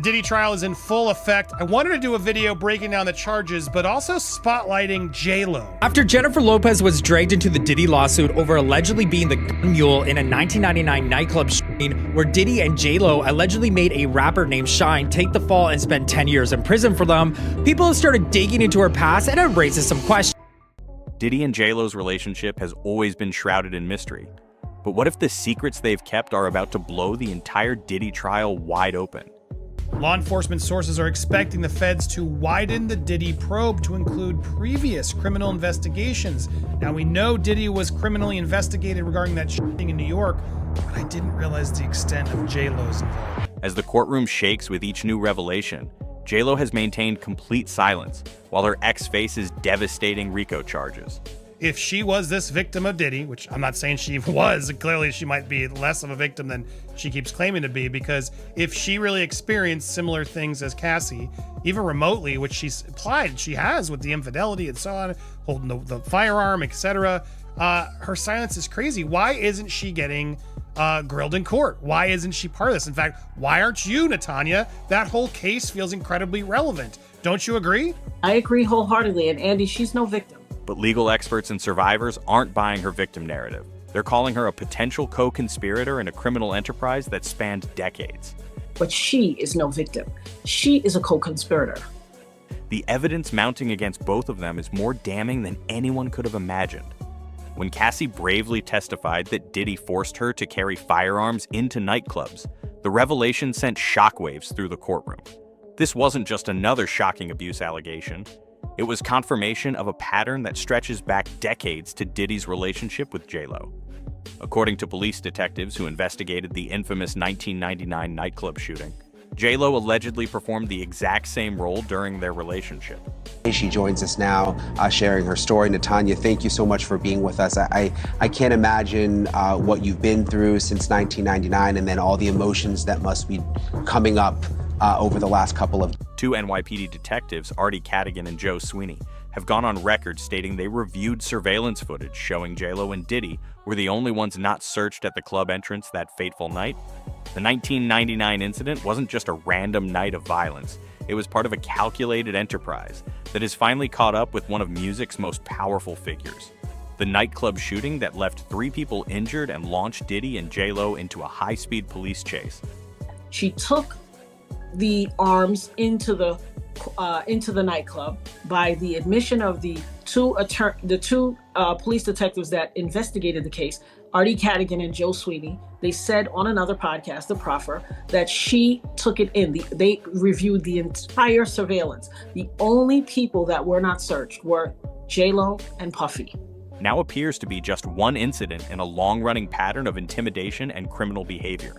Diddy trial is in full effect. I wanted to do a video breaking down the charges, but also spotlighting JLo. After Jennifer Lopez was dragged into the Diddy lawsuit over allegedly being the gun mule in a 1999 nightclub shooting where Diddy and JLo allegedly made a rapper named Shine take the fall and spend 10 years in prison for them, people have started digging into her past and it raises some questions. Diddy and JLo's relationship has always been shrouded in mystery. But what if the secrets they've kept are about to blow the entire Diddy trial wide open? Law enforcement sources are expecting the feds to widen the Diddy probe to include previous criminal investigations. Now, we know Diddy was criminally investigated regarding that shooting in New York, but I didn't realize the extent of JLo's involvement. As the courtroom shakes with each new revelation, JLo has maintained complete silence, while her ex faces devastating RICO charges. If she was this victim of Diddy, which I'm not saying she was, clearly she might be less of a victim than she keeps claiming to be, because if she really experienced similar things as Cassie, even remotely, which she's implied she has with the infidelity and so on, holding the firearm, etc., her silence is crazy. Why isn't she getting grilled in court? Why isn't she part of this? In fact, why aren't you, Natanya? That whole case feels incredibly relevant. Don't you agree? I agree wholeheartedly. And Andy, she's no victim. But legal experts and survivors aren't buying her victim narrative. They're calling her a potential co-conspirator in a criminal enterprise that spanned decades. But she is no victim. She is a co-conspirator. The evidence mounting against both of them is more damning than anyone could have imagined. When Cassie bravely testified that Diddy forced her to carry firearms into nightclubs, the revelation sent shockwaves through the courtroom. This wasn't just another shocking abuse allegation. It was confirmation of a pattern that stretches back decades to Diddy's relationship with JLo. According to police detectives who investigated the infamous 1999 nightclub shooting, JLo allegedly performed the exact same role during their relationship. She joins us now, sharing her story. Natanya, thank you so much for being with us. I can't imagine what you've been through since 1999 and then all the emotions that must be coming up over the last couple of. Two NYPD detectives, Artie Cadigan and Joe Sweeney, have gone on record stating they reviewed surveillance footage showing JLo and Diddy were the only ones not searched at the club entrance that fateful night. The 1999 incident wasn't just a random night of violence. It was part of a calculated enterprise that has finally caught up with one of music's most powerful figures. The nightclub shooting that left 3 people injured and launched Diddy and JLo into a high-speed police chase. She took the arms into the nightclub by the admission of the two police detectives that investigated the case, Artie Cadigan and Joe Sweeney. They said on another podcast, The Proffer, that she took it in. They reviewed the entire surveillance. The only people that were not searched were JLo and Puffy. Now appears to be just one incident in a long-running pattern of intimidation and criminal behavior.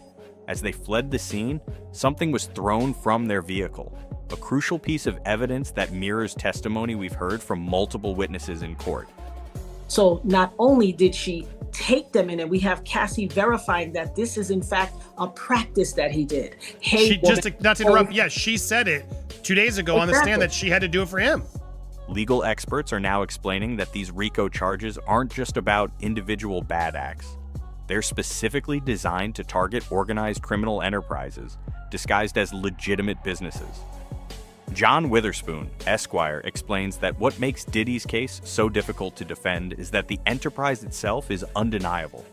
As they fled the scene, something was thrown from their vehicle, a crucial piece of evidence that mirrors testimony we've heard from multiple witnesses in court. So not only did she take them in, and we have Cassie verifying that this is in fact a practice that he did. Hey, not to interrupt, yes, she said it 2 days ago on the stand that she had to do it for him. Legal experts are now explaining that these RICO charges aren't just about individual bad acts. They're specifically designed to target organized criminal enterprises disguised as legitimate businesses. John Witherspoon, Esquire, explains that what makes Diddy's case so difficult to defend is that the enterprise itself is undeniable.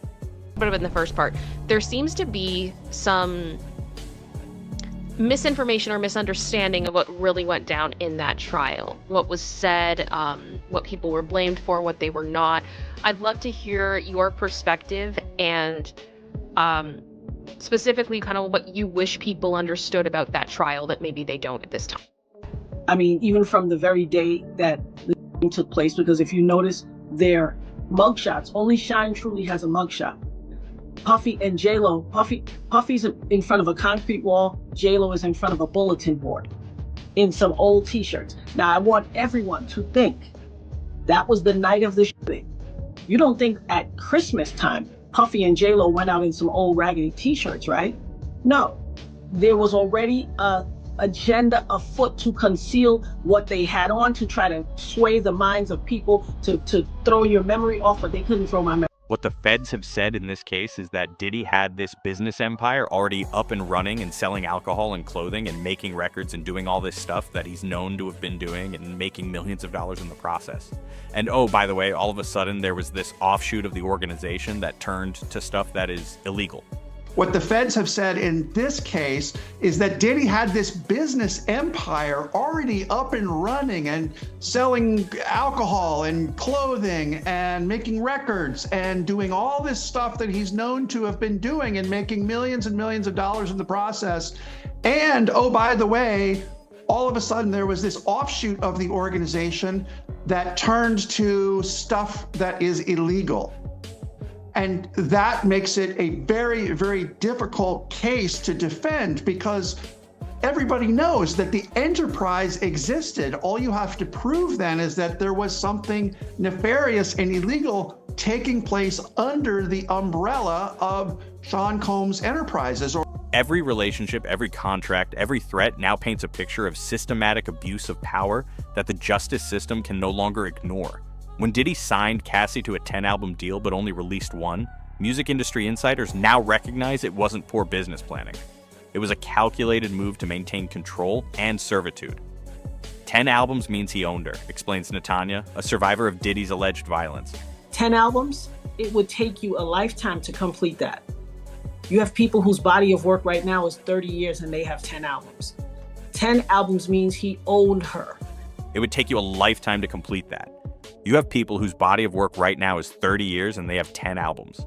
But in the first part, there seems to be some misinformation or misunderstanding of what really went down in that trial. What was said, what people were blamed for, what they were not. I'd love to hear your perspective and specifically kind of what you wish people understood about that trial that maybe they don't at this time. I mean, even from the very day that the took place, because if you notice their mugshots, only Shine truly has a mugshot. Puffy and JLo, Puffy's in front of a concrete wall, JLo is in front of a bulletin board in some old t-shirts. Now, I want everyone to think that was the night of the shooting. You don't think at Christmas time, Puffy and JLo went out in some old raggedy t-shirts, right? No, there was already a agenda afoot to conceal what they had on, to try to sway the minds of people, to throw your memory off, but they couldn't throw my memory. What the feds have said in this case is that Diddy had this business empire already up and running and selling alcohol and clothing and making records and doing all this stuff that he's known to have been doing and making millions of dollars in the process. And oh, by the way, all of a sudden there was this offshoot of the organization that turned to stuff that is illegal. What the feds have said in this case is that Diddy had this business empire already up and running and selling alcohol and clothing and making records and doing all this stuff that he's known to have been doing and making millions and millions of dollars in the process. And oh, by the way, all of a sudden there was this offshoot of the organization that turned to stuff that is illegal. And that makes it a very, very difficult case to defend because everybody knows that the enterprise existed. All you have to prove then is that there was something nefarious and illegal taking place under the umbrella of Sean Combs Enterprises. Every relationship, every contract, every threat now paints a picture of systematic abuse of power that the justice system can no longer ignore. When Diddy signed Cassie to a 10-album deal but only released one, music industry insiders now recognize it wasn't poor business planning. It was a calculated move to maintain control and servitude. 10 albums means he owned her, explains Natanya, a survivor of Diddy's alleged violence. 10 albums, it would take you a lifetime to complete that. You have people whose body of work right now is 30 years and they have 10 albums. 10 albums means he owned her. It would take you a lifetime to complete that. You have people whose body of work right now is 30 years and they have 10 albums.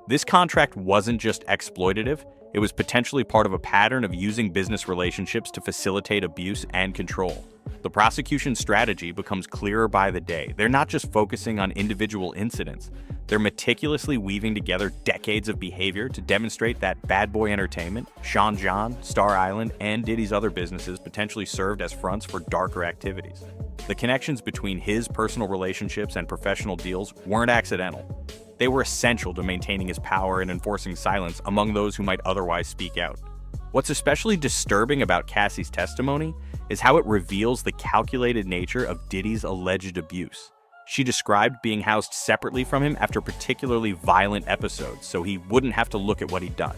This contract wasn't just exploitative, it was potentially part of a pattern of using business relationships to facilitate abuse and control. The prosecution's strategy becomes clearer by the day. They're not just focusing on individual incidents, they're meticulously weaving together decades of behavior to demonstrate that Bad Boy Entertainment, Sean John, Star Island, and Diddy's other businesses potentially served as fronts for darker activities. The connections between his personal relationships and professional deals weren't accidental. They were essential to maintaining his power and enforcing silence among those who might otherwise speak out. What's especially disturbing about Cassie's testimony is how it reveals the calculated nature of Diddy's alleged abuse. She described being housed separately from him after particularly violent episodes so he wouldn't have to look at what he'd done.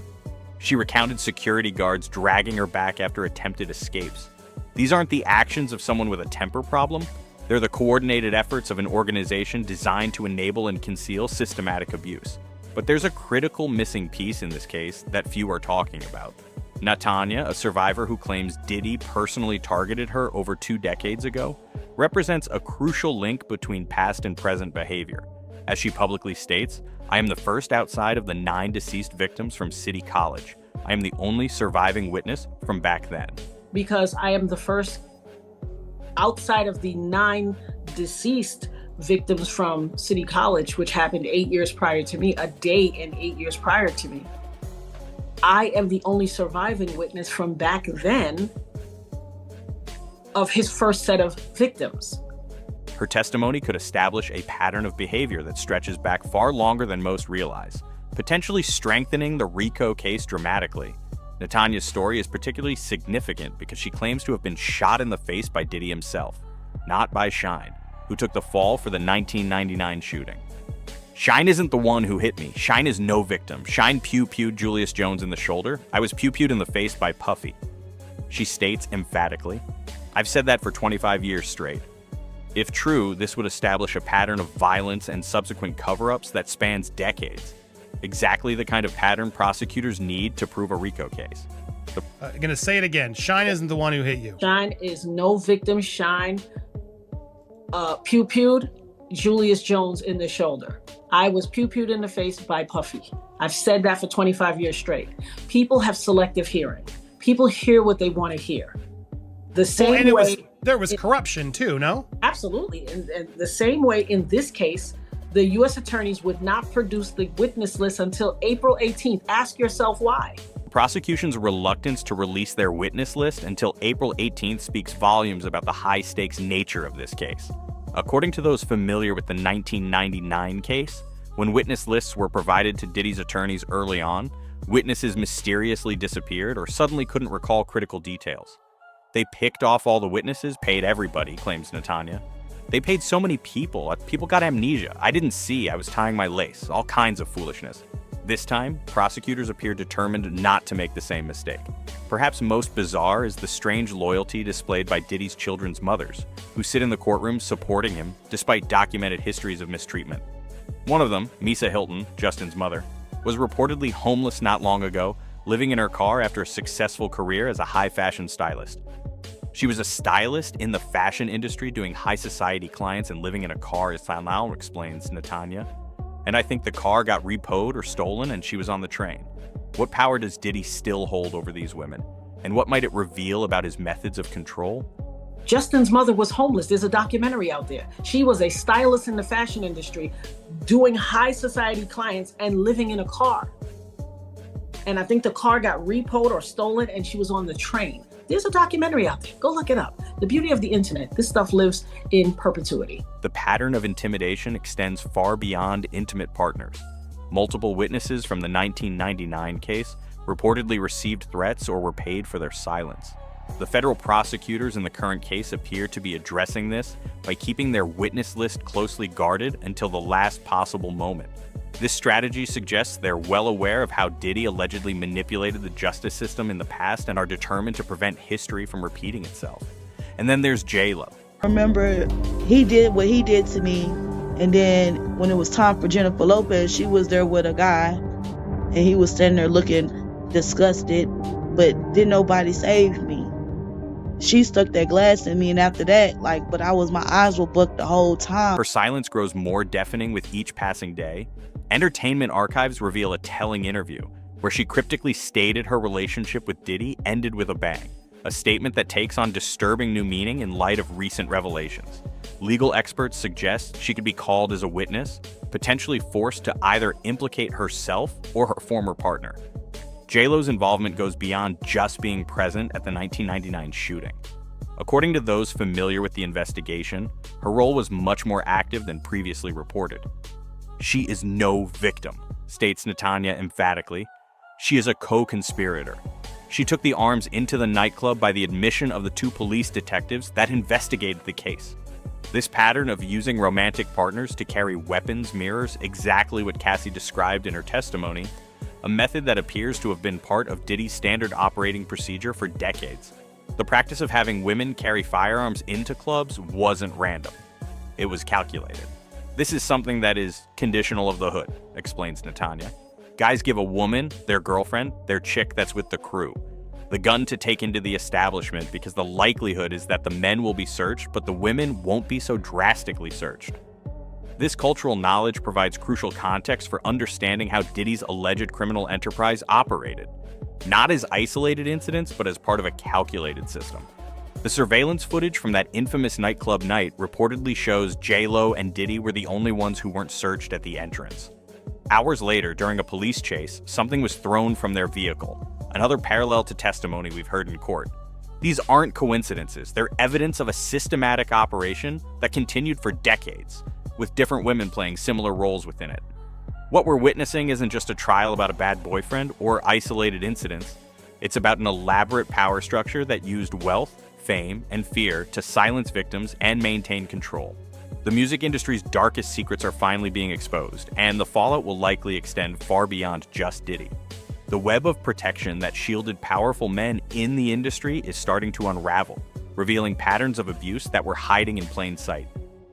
She recounted security guards dragging her back after attempted escapes. These aren't the actions of someone with a temper problem. They're the coordinated efforts of an organization designed to enable and conceal systematic abuse. But there's a critical missing piece in this case that few are talking about. Natanya, a survivor who claims Diddy personally targeted her over 2 decades ago, represents a crucial link between past and present behavior. As she publicly states, "I am the first outside of the 9 deceased victims from City College. I am the only surviving witness from back then." Because I am the first outside of the 9 deceased victims from City College, which happened 8 years prior to me, a day and 8 years prior to me. I am the only surviving witness from back then of his first set of victims. Her testimony could establish a pattern of behavior that stretches back far longer than most realize, potentially strengthening the RICO case dramatically. Natanya's story is particularly significant because she claims to have been shot in the face by Diddy himself, not by Shine, who took the fall for the 1999 shooting. "Shine isn't the one who hit me. Shine is no victim. Shine pew-pewed Julius Jones in the shoulder. I was pew-pewed in the face by Puffy." She states emphatically, "I've said that for 25 years straight." If true, this would establish a pattern of violence and subsequent cover-ups that spans decades. Exactly the kind of pattern prosecutors need to prove a RICO case. I'm going to say it again. Shine isn't the one who hit you. Shine is no victim. Shine pew-pewed Julius Jones in the shoulder. I was pew-pewed in the face by Puffy. I've said that for 25 years straight. People have selective hearing. People hear what they want to hear. The same way... There was corruption too, no? Absolutely. And the same way in this case, the U.S. attorneys would not produce the witness list until April 18th. Ask yourself why. Prosecution's reluctance to release their witness list until April 18th speaks volumes about the high-stakes nature of this case. According to those familiar with the 1999 case, when witness lists were provided to Diddy's attorneys early on, witnesses mysteriously disappeared or suddenly couldn't recall critical details. They picked off all the witnesses, paid everybody, claims Natanya. They paid so many people. People got amnesia. I didn't see. I was tying my lace. All kinds of foolishness. This time, prosecutors appear determined not to make the same mistake. Perhaps most bizarre is the strange loyalty displayed by Diddy's children's mothers, who sit in the courtroom supporting him despite documented histories of mistreatment. One of them, Misa Hilton, Justin's mother, was reportedly homeless not long ago, living in her car after a successful career as a high-fashion stylist. She was a stylist in the fashion industry doing high-society clients and living in a car, as now explains Natanya. And I think the car got repoed or stolen and she was on the train. What power does Diddy still hold over these women? And what might it reveal about his methods of control? Justin's mother was homeless. There's a documentary out there. She was a stylist in the fashion industry, doing high society clients and living in a car. And I think the car got repoed or stolen and she was on the train. There's a documentary out there. Go look it up. The beauty of the internet, this stuff lives in perpetuity. The pattern of intimidation extends far beyond intimate partners. Multiple witnesses from the 1999 case reportedly received threats or were paid for their silence. The federal prosecutors in the current case appear to be addressing this by keeping their witness list closely guarded until the last possible moment. This strategy suggests they're well aware of how Diddy allegedly manipulated the justice system in the past and are determined to prevent history from repeating itself. And then there's JLo. Remember, he did what he did to me, and then when it was time for Jennifer Lopez, she was there with a guy, and he was standing there looking disgusted, but didn't nobody save me. She stuck that glass in me, and after that, my eyes were booked the whole time. Her silence grows more deafening with each passing day. Entertainment archives reveal a telling interview where she cryptically stated her relationship with Diddy ended with a bang, a statement that takes on disturbing new meaning in light of recent revelations. Legal experts suggest she could be called as a witness, potentially forced to either implicate herself or her former partner. JLo's involvement goes beyond just being present at the 1999 shooting. According to those familiar with the investigation, her role was much more active than previously reported. She is no victim, states Natanya emphatically. She is a co-conspirator. She took the arms into the nightclub by the admission of the two police detectives that investigated the case. This pattern of using romantic partners to carry weapons mirrors exactly what Cassie described in her testimony, a method that appears to have been part of Diddy's standard operating procedure for decades. The practice of having women carry firearms into clubs wasn't random. It was calculated. This is something that is conditional of the hood, explains Natanya. Guys give a woman, their girlfriend, their chick that's with the crew, the gun to take into the establishment because the likelihood is that the men will be searched, but the women won't be so drastically searched. This cultural knowledge provides crucial context for understanding how Diddy's alleged criminal enterprise operated, not as isolated incidents, but as part of a calculated system. The surveillance footage from that infamous nightclub night reportedly shows JLo and Diddy were the only ones who weren't searched at the entrance. Hours later, during a police chase, something was thrown from their vehicle, another parallel to testimony we've heard in court. These aren't coincidences, they're evidence of a systematic operation that continued for decades, with different women playing similar roles within it. What we're witnessing isn't just a trial about a bad boyfriend or isolated incidents. It's about an elaborate power structure that used wealth, fame, and fear to silence victims and maintain control. The music industry's darkest secrets are finally being exposed, and the fallout will likely extend far beyond just Diddy. The web of protection that shielded powerful men in the industry is starting to unravel, revealing patterns of abuse that were hiding in plain sight.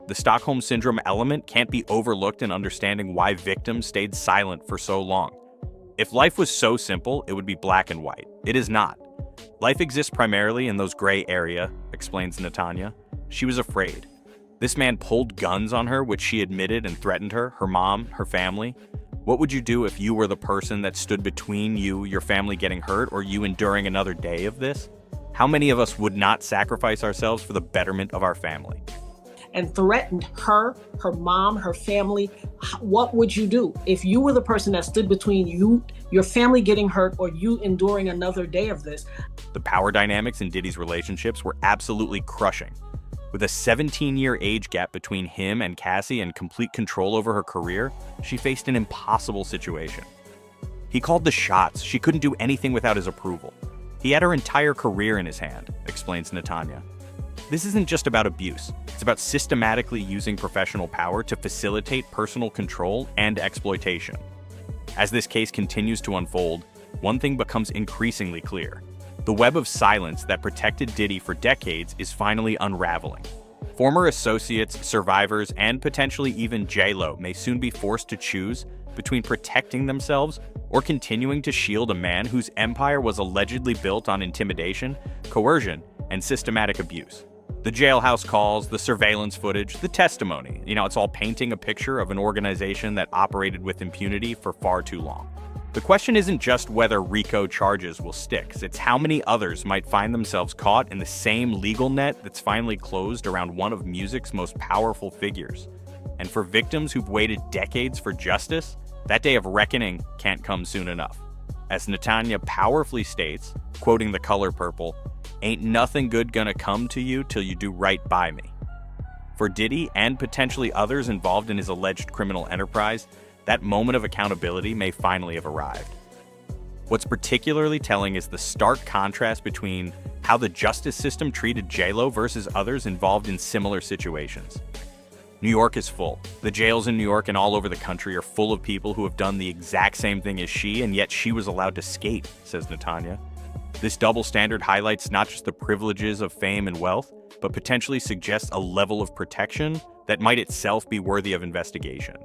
The Stockholm Syndrome element can't be overlooked in understanding why victims stayed silent for so long. If life was so simple, it would be black and white. It is not. Life exists primarily in those gray area, explains Natanya. She was afraid. This man pulled guns on her, which she admitted and threatened her mom, her family. What would you do if you were the person that stood between you, your family getting hurt, or you enduring another day of this? How many of us would not sacrifice ourselves for the betterment of our family? And threatened her mom, her family. What would you do if you were the person that stood between you, your family getting hurt, or you enduring another day of this? The power dynamics in Diddy's relationships were absolutely crushing. With a 17-year age gap between him and Cassie and complete control over her career, she faced an impossible situation. He called the shots. She couldn't do anything without his approval. He had her entire career in his hand, explains Natanya. This isn't just about abuse. It's about systematically using professional power to facilitate personal control and exploitation. As this case continues to unfold, one thing becomes increasingly clear. The web of silence that protected Diddy for decades is finally unraveling. Former associates, survivors, and potentially even JLo may soon be forced to choose between protecting themselves or continuing to shield a man whose empire was allegedly built on intimidation, coercion, and systematic abuse. The jailhouse calls, the surveillance footage, the testimony, it's all painting a picture of an organization that operated with impunity for far too long. The question isn't just whether RICO charges will stick, it's how many others might find themselves caught in the same legal net that's finally closed around one of music's most powerful figures. And for victims who've waited decades for justice, that day of reckoning can't come soon enough. As Netanya powerfully states, quoting The Color Purple, "Ain't nothing good gonna come to you till you do right by me." For Diddy and potentially others involved in his alleged criminal enterprise, that moment of accountability may finally have arrived. What's particularly telling is the stark contrast between how the justice system treated JLo versus others involved in similar situations. New York is full. The jails in New York and all over the country are full of people who have done the exact same thing as she, and yet she was allowed to skate, says Netanya. This double standard highlights not just the privileges of fame and wealth, but potentially suggests a level of protection that might itself be worthy of investigation.